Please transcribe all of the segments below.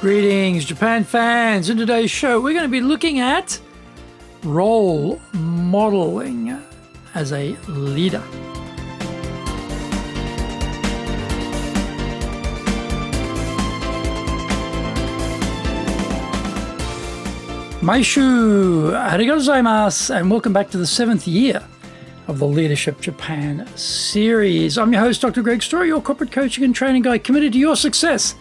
Greetings, Japan fans. In today's show, we're going to be looking at role modeling as a leader. Maishu, arigatou gozaimasu, and welcome back to the 7th year of the Leadership Japan series. I'm your host, Dr. Greg Story, your corporate coaching and training guide committed to your success.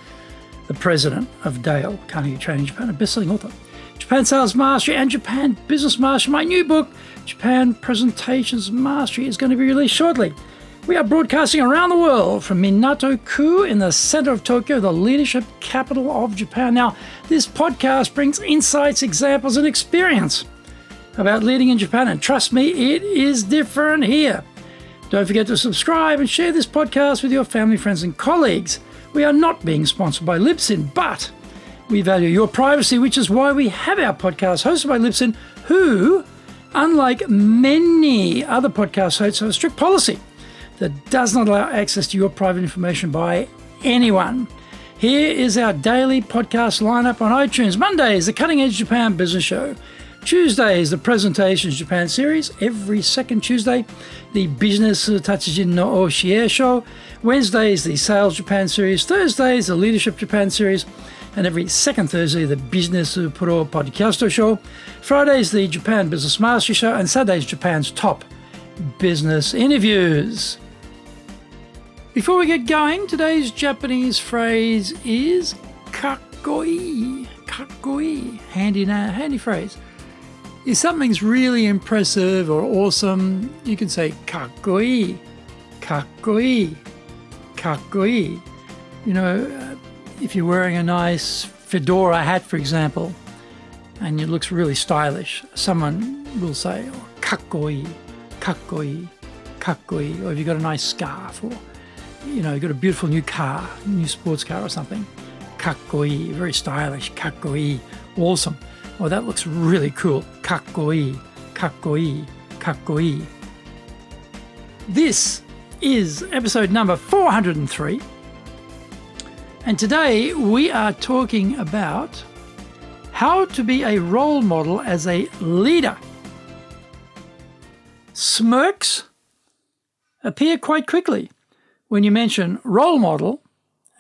The president of Dale Carnegie Training Japan, a best-selling author, Japan Sales Mastery and Japan Business Mastery. My new book, Japan Presentations Mastery, is going to be released shortly. We are broadcasting around the world from Minato-ku in the center of Tokyo, the leadership capital of Japan. Now, this podcast brings insights, examples, and experience about leading in Japan, and trust me, it is different here. Don't forget to subscribe and share this podcast with your family, friends, and colleagues. We are not being sponsored by Libsyn, but we value your privacy, which is why we have our podcast hosted by Libsyn, who, unlike many other podcast hosts, have a strict policy that does not allow access to your private information by anyone. Here is our daily podcast lineup on iTunes. Mondays, the Cutting Edge Japan Business Show. Tuesdays, the Presentations Japan series. Every second Tuesday, the Business Tatsujin no Oshie Show. Wednesdays, the Sales Japan series. Thursdays, the Leadership Japan series. And every second Thursday, the Business Pro Podcast Show. Fridays, the Japan Business Mastery Show. And Saturdays, Japan's top business interviews. Before we get going, today's Japanese phrase is kakkoi. Kakkoi, handy phrase. If something's really impressive or awesome, you can say kakkoi, kakkoi, kakkoi. You know, if you're wearing a nice fedora hat, for example, and it looks really stylish, someone will say, oh, kakkoi, kakkoi, kakkoi. Or if you've got a nice scarf, or, you know, you've got a beautiful new car, new sports car or something, kakkoi, very stylish, kakkoi, awesome. Oh, that looks really cool. Kakkoi, kakkoi, kakkoi. This is episode number 403. And today we are talking about how to be a role model as a leader. Smirks appear quite quickly when you mention role model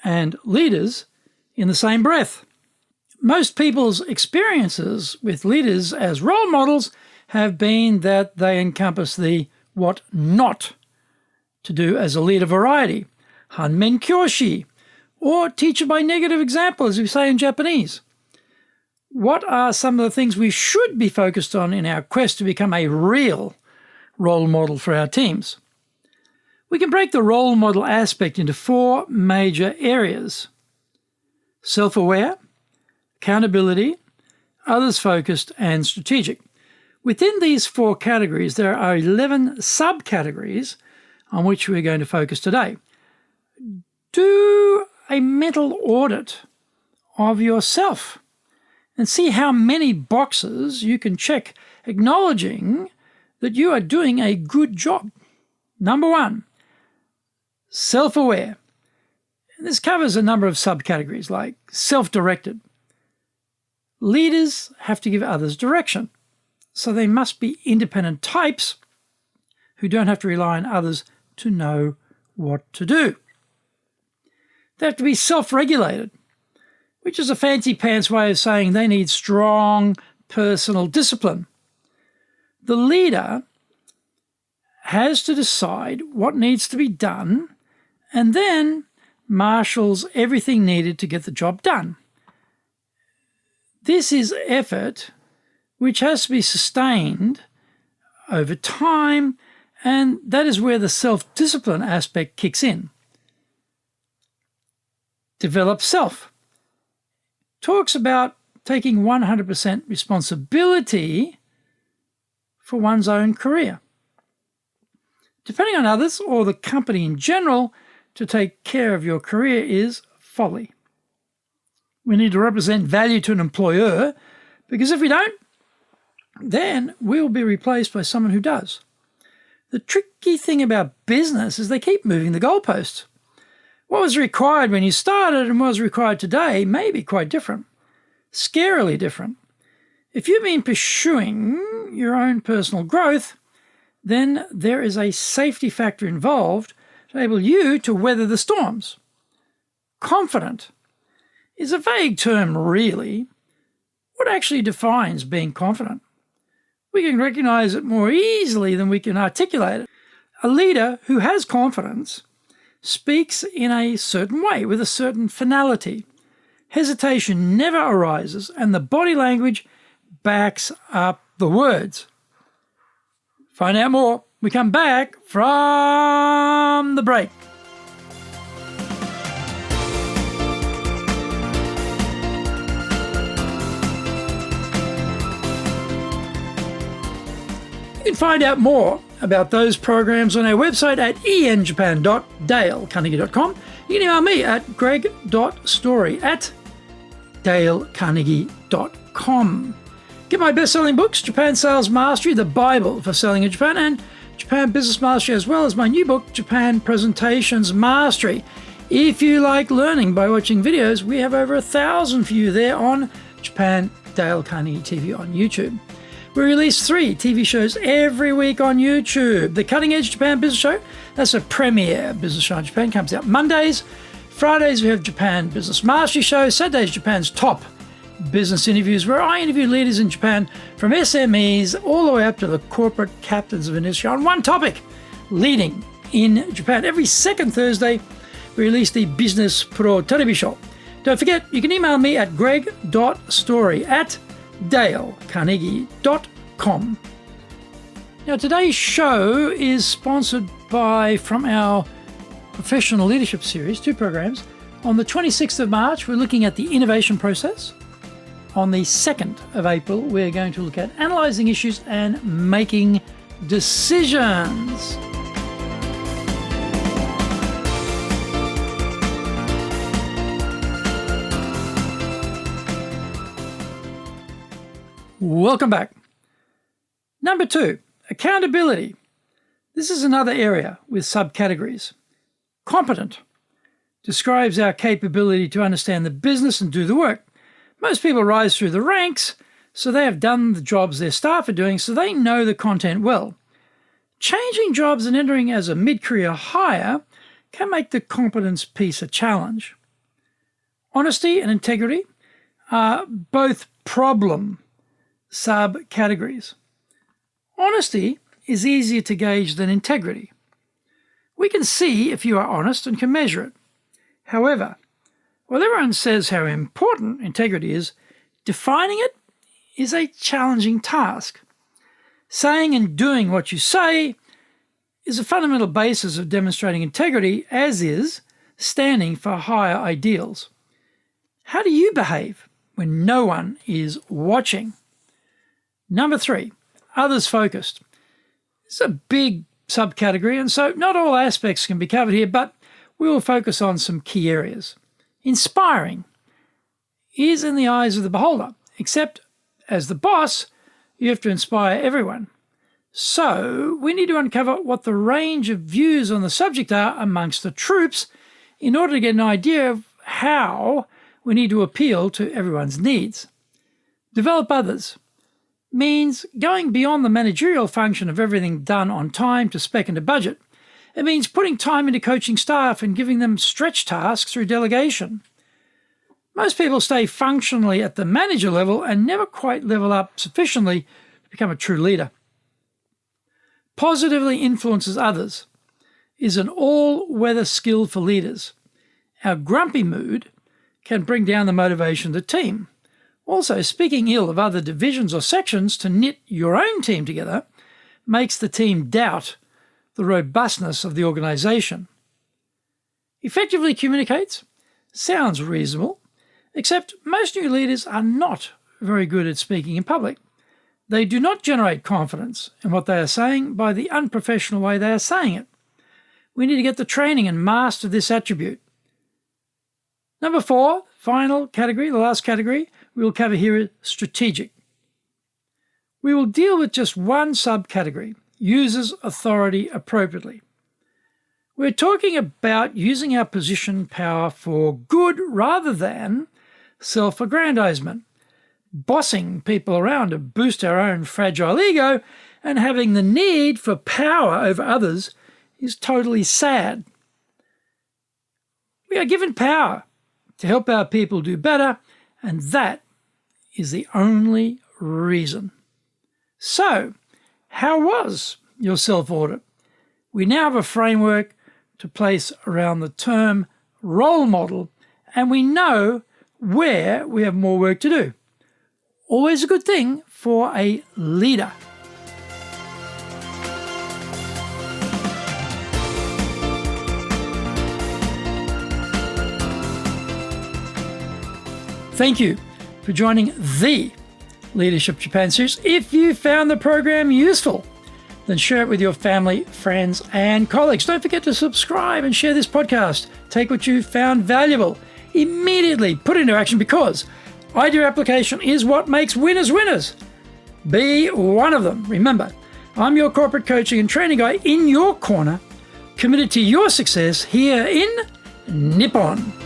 and leaders in the same breath. Most people's experiences with leaders as role models have been that they encompass the what not to do as a leader variety, Hanmen Kyoshi, or teacher by negative example, as we say in Japanese. What are some of the things we should be focused on in our quest to become a real role model for our teams? We can break the role model aspect into 4 major areas: self-aware, accountability, others-focused, and strategic. Within these 4 categories, there are 11 subcategories on which we're going to focus today. Do a mental audit of yourself and see how many boxes you can check, acknowledging that you are doing a good job. Number 1, self-aware. This covers a number of subcategories like self-directed. Leaders have to give others direction, so they must be independent types who don't have to rely on others to know what to do. They have to be self-regulated, which is a fancy pants way of saying they need strong personal discipline. The leader has to decide what needs to be done and then marshals everything needed to get the job done. This is effort which has to be sustained over time, and that is where the self-discipline aspect kicks in. Develop self talks about taking 100% responsibility for one's own career. Depending on others or the company in general, to take care of your career is folly. We need to represent value to an employer, because if we don't, then we'll be replaced by someone who does. The tricky thing about business is they keep moving the goalposts. What was required when you started and what is required today may be quite different, scarily different. If you've been pursuing your own personal growth, then there is a safety factor involved to enable you to weather the storms. Confident is a vague term, really. What actually defines being confident? We can recognize it more easily than we can articulate it. A leader who has confidence speaks in a certain way, with a certain finality. Hesitation never arises, and the body language backs up the words. Find out more. We come back from the break. You can find out more about those programs on our website at enjapan.dalecarnegie.com. You can email me at greg.story@dalecarnegie.com. Get my best-selling books, Japan Sales Mastery, the Bible for Selling in Japan, and Japan Business Mastery, as well as my new book, Japan Presentations Mastery. If you like learning by watching videos, we have over 1,000 for you there on Japan Dale Carnegie TV on YouTube. We release 3 TV shows every week on YouTube. The Cutting Edge Japan Business Show, that's a premiere business show in Japan, comes out Mondays. Fridays, we have Japan Business Mastery Show. Saturdays, Japan's top business interviews, where I interview leaders in Japan from SMEs all the way up to the corporate captains of industry on one topic, leading in Japan. Every second Thursday, we release the Business Pro Television Show. Don't forget, you can email me at greg.story@dalecarnegie.com. Now, today's show is sponsored from our Professional Leadership Series, 2 programs. On the 26th of March, we're looking at the innovation process. On the 2nd of April, we're going to look at analyzing issues and making decisions. Welcome back. Number 2, accountability. This is another area with subcategories. Competent describes our capability to understand the business and do the work. Most people rise through the ranks, so they have done the jobs their staff are doing, so they know the content well. Changing jobs and entering as a mid-career hire can make the competence piece a challenge. Honesty and integrity are both problem subcategories. Honesty is easier to gauge than integrity. We can see if you are honest and can measure it. However, while everyone says how important integrity is, defining it is a challenging task. Saying and doing what you say is a fundamental basis of demonstrating integrity, as is standing for higher ideals. How do you behave when no one is watching? Number 3, others focused. It's a big subcategory, and so not all aspects can be covered here, but we will focus on some key areas. Inspiring is in the eyes of the beholder, except as the boss, you have to inspire everyone. So we need to uncover what the range of views on the subject are amongst the troops in order to get an idea of how we need to appeal to everyone's needs. Develop others means going beyond the managerial function of everything done on time to spec and to budget. It means putting time into coaching staff and giving them stretch tasks through delegation. Most people stay functionally at the manager level and never quite level up sufficiently to become a true leader. Positively influences others is an all-weather skill for leaders. Our grumpy mood can bring down the motivation of the team. Also, speaking ill of other divisions or sections to knit your own team together makes the team doubt the robustness of the organization. Effectively communicates sounds reasonable, except most new leaders are not very good at speaking in public. They do not generate confidence in what they are saying by the unprofessional way they are saying it. We need to get the training and master this attribute. Number 4, final category, the last category we will cover here is strategic. We will deal with just one subcategory, uses authority appropriately. We're talking about using our position power for good rather than self-aggrandizement, bossing people around to boost our own fragile ego, and having the need for power over others is totally sad. We are given power to help our people do better, and that is the only reason. So, how was your self-audit? We now have a framework to place around the term role model, and we know where we have more work to do. Always a good thing for a leader. Thank you for joining the Leadership Japan series. If you found the program useful, then share it with your family, friends, and colleagues. Don't forget to subscribe and share this podcast. Take what you found valuable, immediately put into action, because idea application is what makes winners winners. Be one of them. Remember, I'm your corporate coaching and training guy in your corner, committed to your success here in Nippon.